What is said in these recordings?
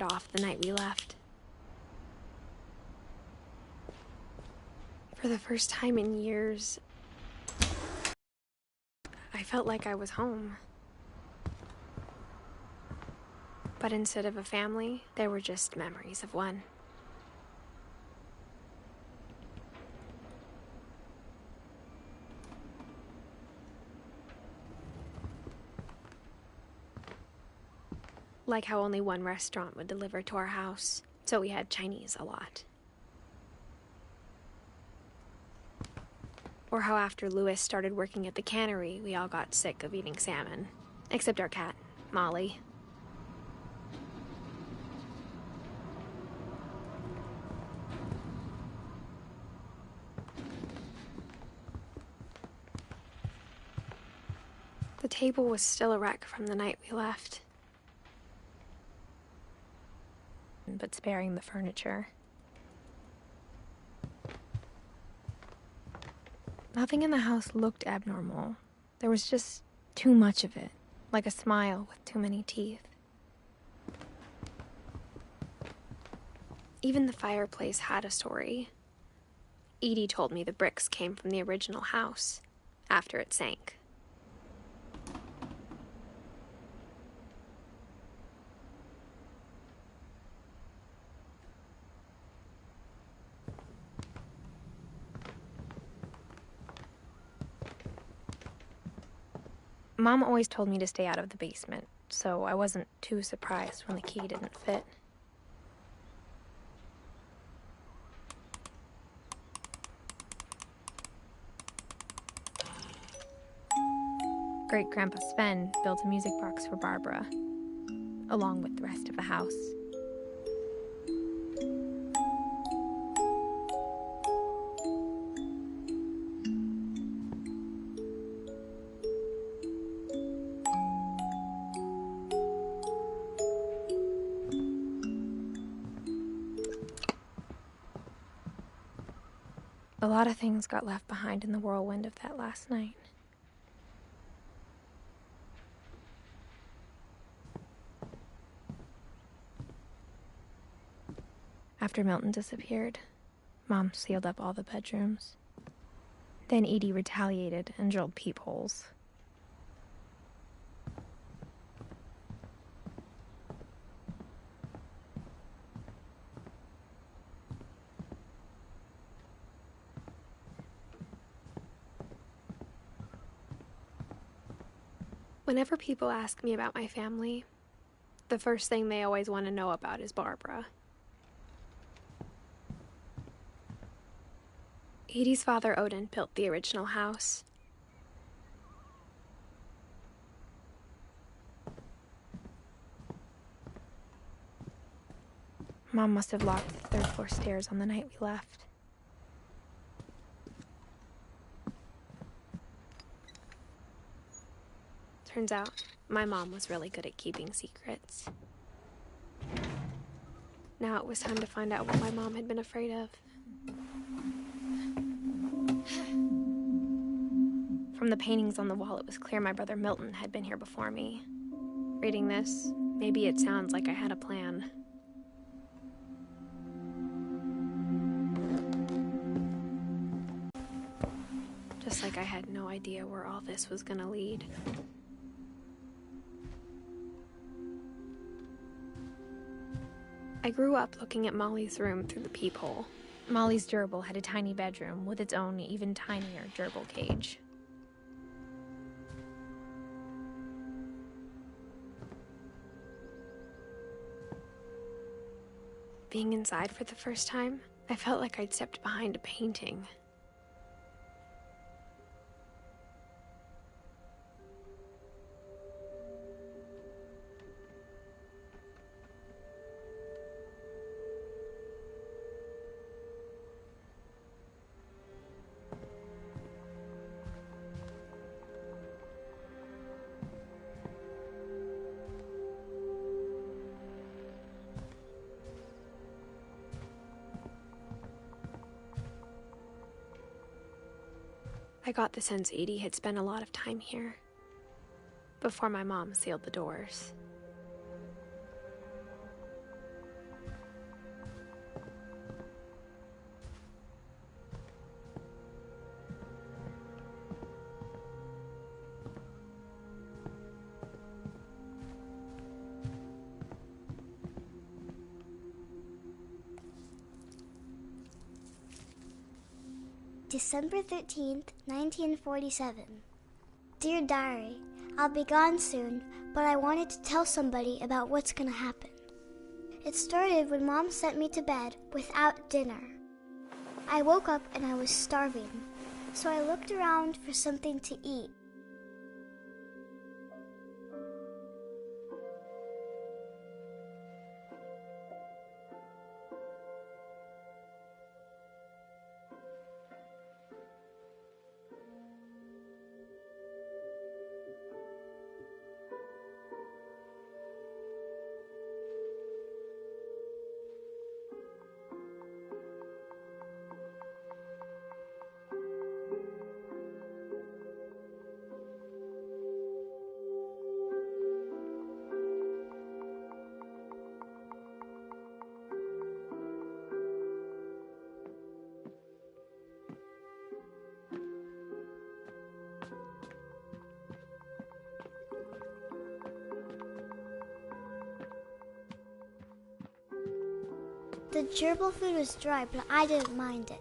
turned off the night we left. For the first time in years, I felt like I was home. But instead of a family, there were just memories of one. Like how only one restaurant would deliver to our house, so we had Chinese a lot. Or how after Louis started working at the cannery, we all got sick of eating salmon. Except our cat, Molly. The table was still a wreck from the night we left. But sparing the furniture. Nothing in the house looked abnormal. There was just too much of it, like a smile with too many teeth. Even the fireplace had a story. Edie told me the bricks came from the original house, after it sank. Mom always told me to stay out of the basement, so I wasn't too surprised when the key didn't fit. Great-Grandpa Sven built a music box for Barbara, along with the rest of the house. A lot of things got left behind in the whirlwind of that last night. After Milton disappeared, Mom sealed up all the bedrooms. Then Edie retaliated and drilled peepholes. Whenever people ask me about my family, the first thing they always want to know about is Barbara. Edie's father, Odin, built the original house. Mom must have locked the third-floor stairs on the night we left. Turns out, my mom was really good at keeping secrets. Now it was time to find out what my mom had been afraid of. From the paintings on the wall, it was clear my brother Milton had been here before me. Reading this, maybe it sounds like I had a plan. Just like I had no idea where all this was gonna lead. I grew up looking at Molly's room through the peephole. Molly's gerbil had a tiny bedroom with its own even tinier gerbil cage. Being inside for the first time, I felt like I'd stepped behind a painting. I got the sense Edie had spent a lot of time here, before my mom sealed the doors. December 13th, 1947. Dear Diary, I'll be gone soon, but I wanted to tell somebody about what's gonna happen. It started when Mom sent me to bed without dinner. I woke up and I was starving, so I looked around for something to eat. The gerbil food was dry, but I didn't mind it.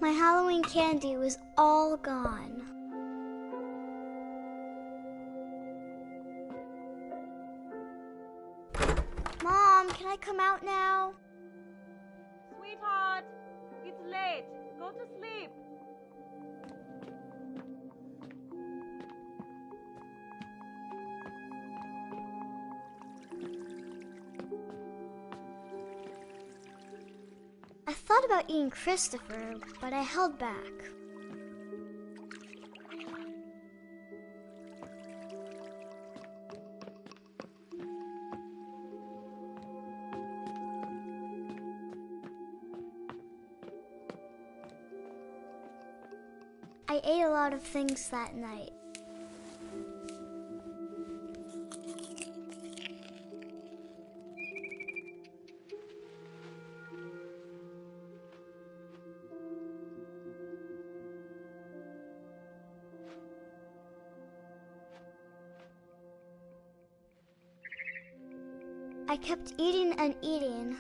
My Halloween candy was all gone. Mom, can I come out now? Sweetheart, it's late. Go to sleep. I thought about eating Christopher, but I held back. I ate a lot of things that night. I kept eating and eating.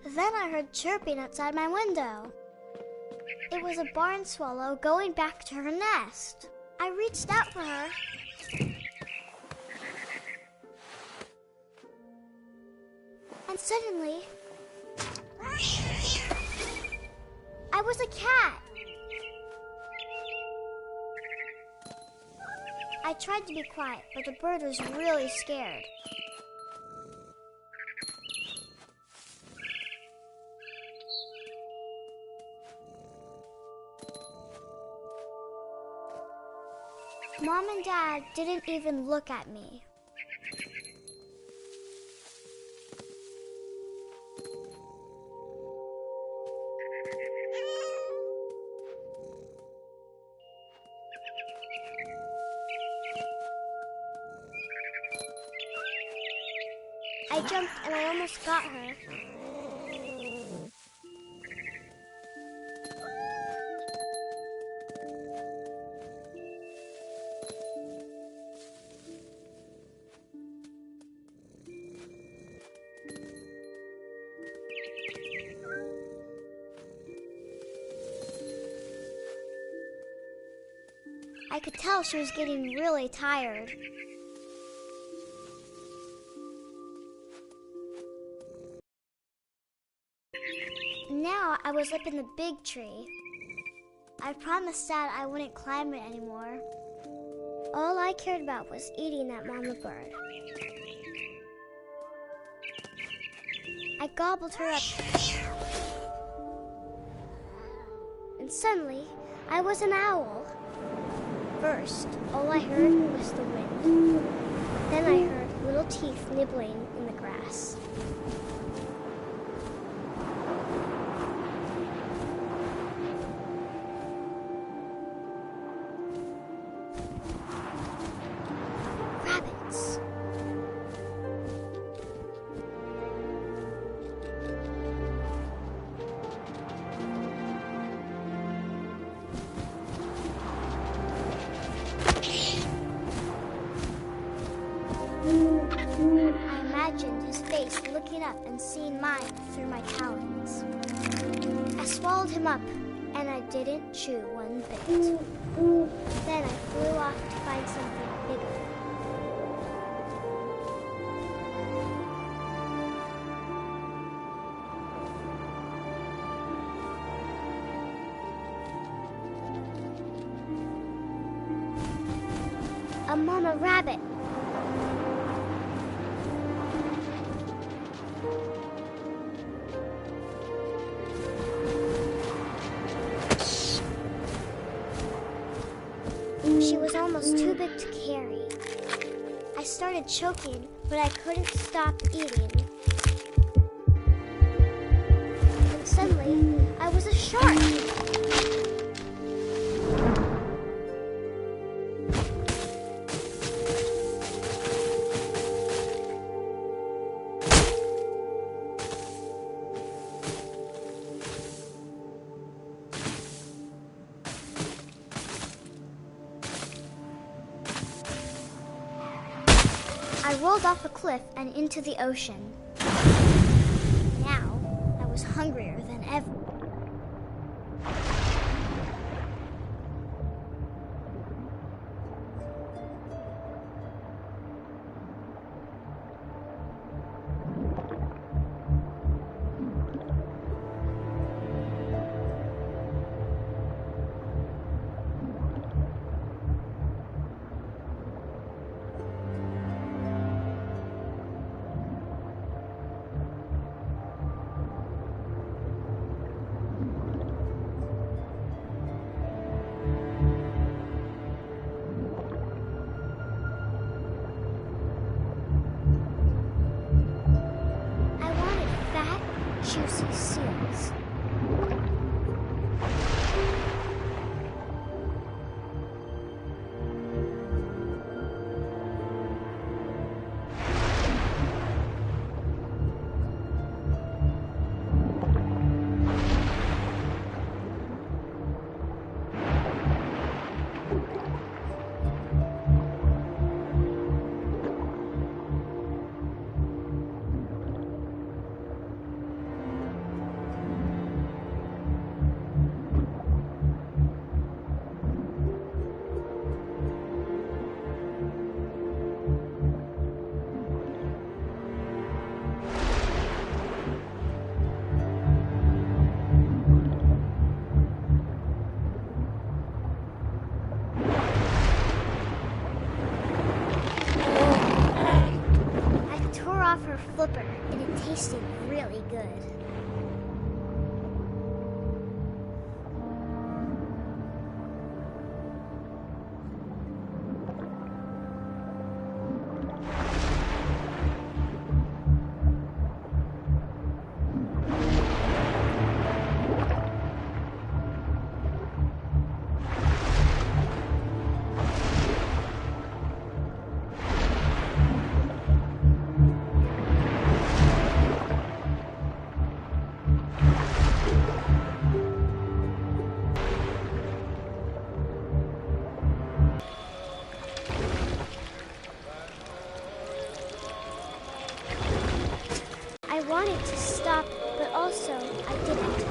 Then I heard chirping outside my window. It was a barn swallow going back to her nest. I reached out for her. And suddenly, I was a cat. I tried to be quiet, but the bird was really scared. Mom and Dad didn't even look at me. I jumped and I almost got her. I could tell she was getting really tired. Now I was up in the big tree. I promised Dad I wouldn't climb it anymore. All I cared about was eating that mama bird. I gobbled her up. And suddenly, I was an owl. First, all I heard was the wind. Then I heard little teeth nibbling in the grass. Rabbits. I imagined his face looking up and seeing mine through my talons. I swallowed him up, and I didn't chew one bit. Then I flew off to find something bigger. A mama rabbit. She was almost too big to carry. I started choking, but I couldn't stop eating. And suddenly, I was a shark. I rolled off a cliff and into the ocean. Now, I was hungrier than ever. Juicy seals. Her flipper, and it tasted really good. I wanted to stop, but also I didn't.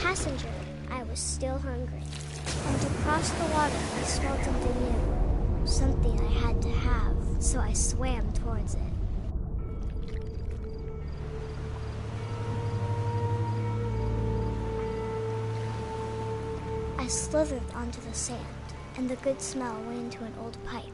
Passenger, I was still hungry. And to cross the water, I smelled something new. Something I had to have, so I swam towards it. I slithered onto the sand, and the good smell went into an old pipe.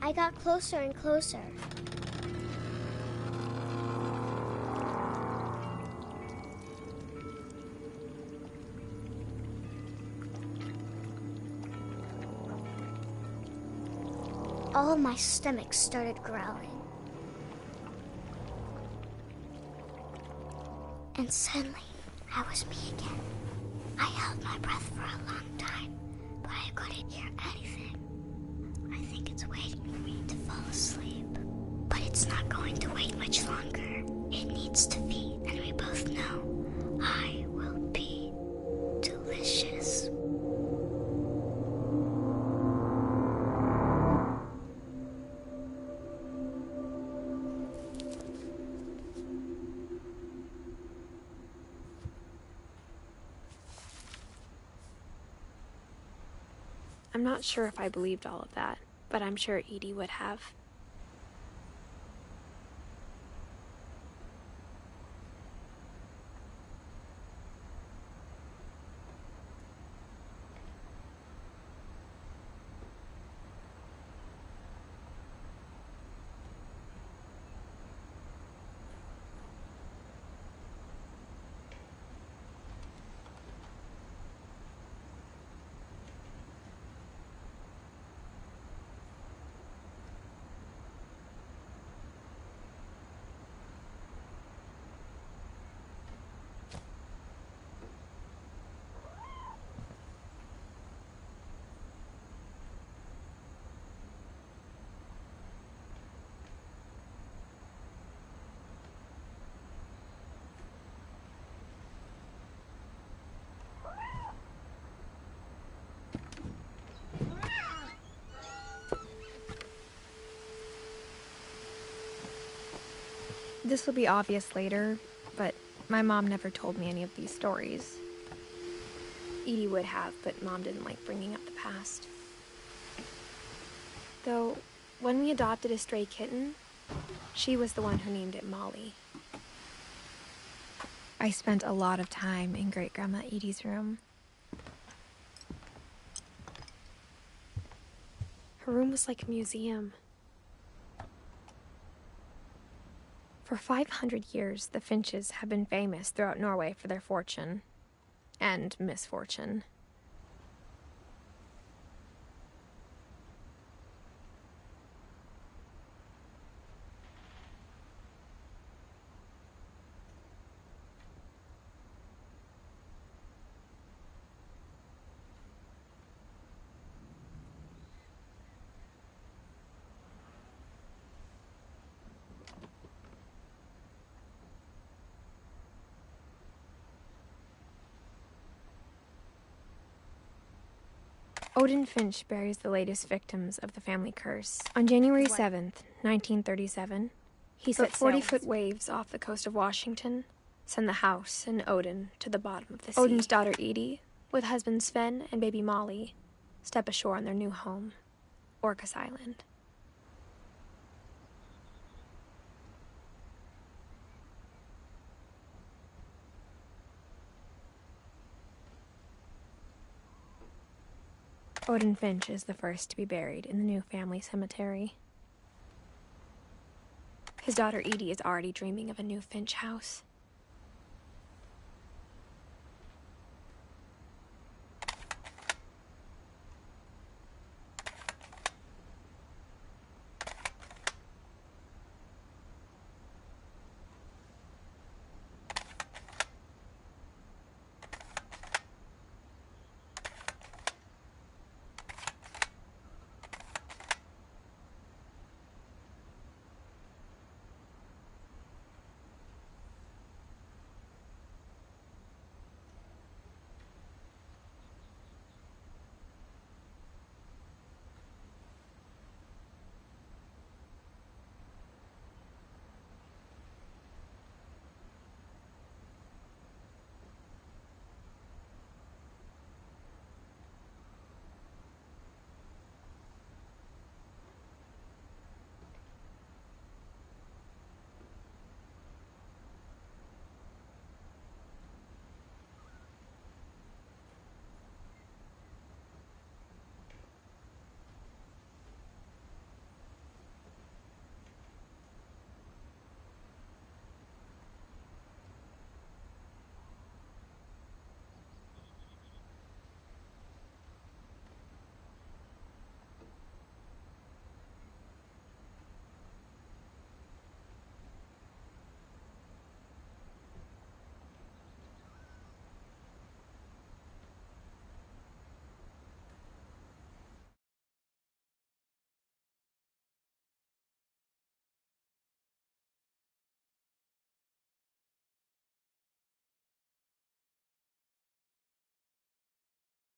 I got closer and closer. All of my stomach started growling. And suddenly, I was me again. I held my breath for a long time, but I couldn't hear anything. I think it's waiting for me to fall asleep. But it's not going to wait much longer. It needs to feed, and we both know I will be delicious. I'm not sure if I believed all of that, but I'm sure Edie would have. This will be obvious later, but my mom never told me any of these stories. Edie would have, but Mom didn't like bringing up the past. Though, when we adopted a stray kitten, she was the one who named it Molly. I spent a lot of time in Great-Grandma Edie's room. Her room was like a museum. For 500 years, the Finches have been famous throughout Norway for their fortune and misfortune. Odin Finch buries the latest victims of the family curse. On January 7th, 1937, he set 40-foot waves off the coast of Washington, send the house and Odin to the bottom of the sea. Odin's daughter Edie, with husband Sven and baby Molly, step ashore on their new home, Orcas Island. Odin Finch is the first to be buried in the new family cemetery. His daughter Edie is already dreaming of a new Finch house.